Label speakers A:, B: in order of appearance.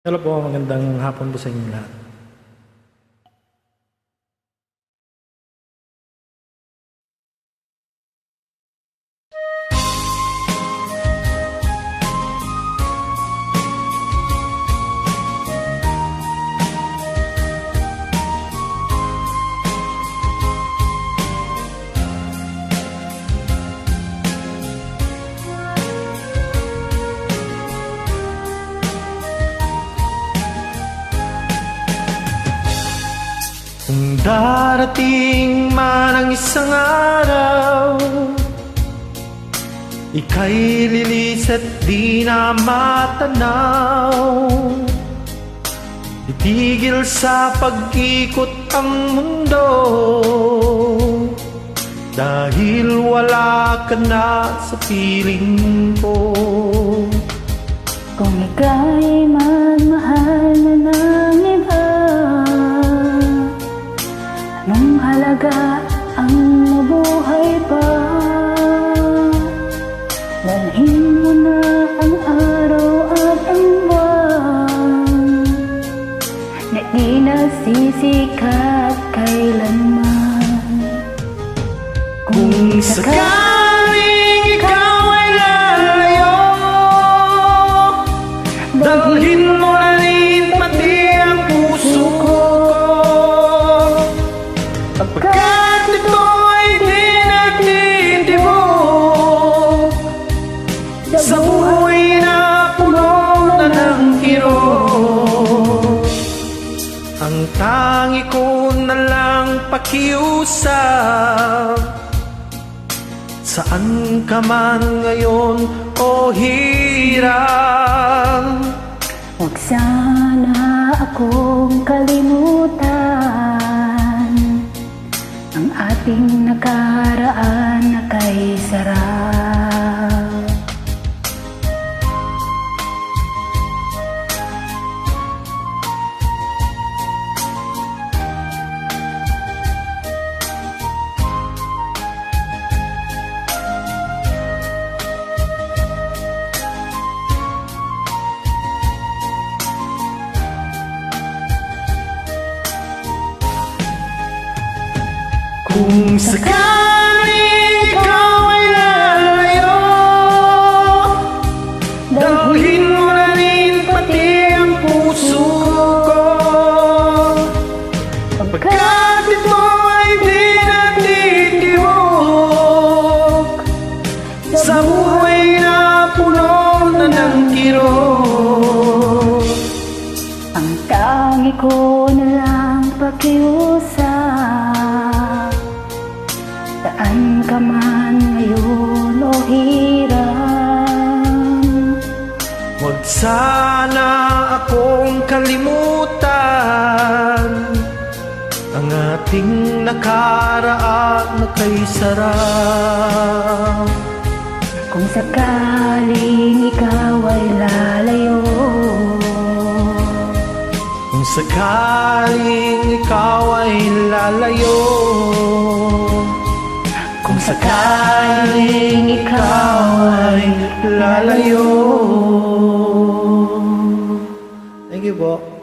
A: Hello po, magandang hapon po sa inyo lahat. Kung darating man ang isang araw, ika'y lilis at di na matanaw. Titigil sa pag-ikot ang mundo, dahil wala ka na sa piling ko.
B: Kung ika'y magmahal na ng iba, anong halaga ang mabuhay pa? Dalhin mo na ang araw at ang buwan, na di nasisikat kailanman.
A: Kung sakaling ikaw ay lalayo, dalhin mo na rin pati ang puso ko. Pagkat ito ay di nagtitibok sa buhay na puno na ng kirot. Ang tangi ko na lang pakiusap, saan ka man ngayon o hirap,
B: Huwag sana akong kalimutan ang ating nakaraan na kay sarap.
A: kung sakaling ikaw ay lalayo, dalhin mo na rin pati ang puso ko. Pagkat ito ay di nagtitibok sa buhay na puno na ng kirot.
B: Ang tangi ko na lang pakiusap, saan ka man ngayon o hiram,
A: Huwag sana akong kalimutan ang ating nakaraan na kay sarap.
B: kung sakaling ikaw ay lalayo,
A: Kung sakaling ikaw ay lalayo,
B: kung sakaling ikaw ay
A: lalayo. Thank you po.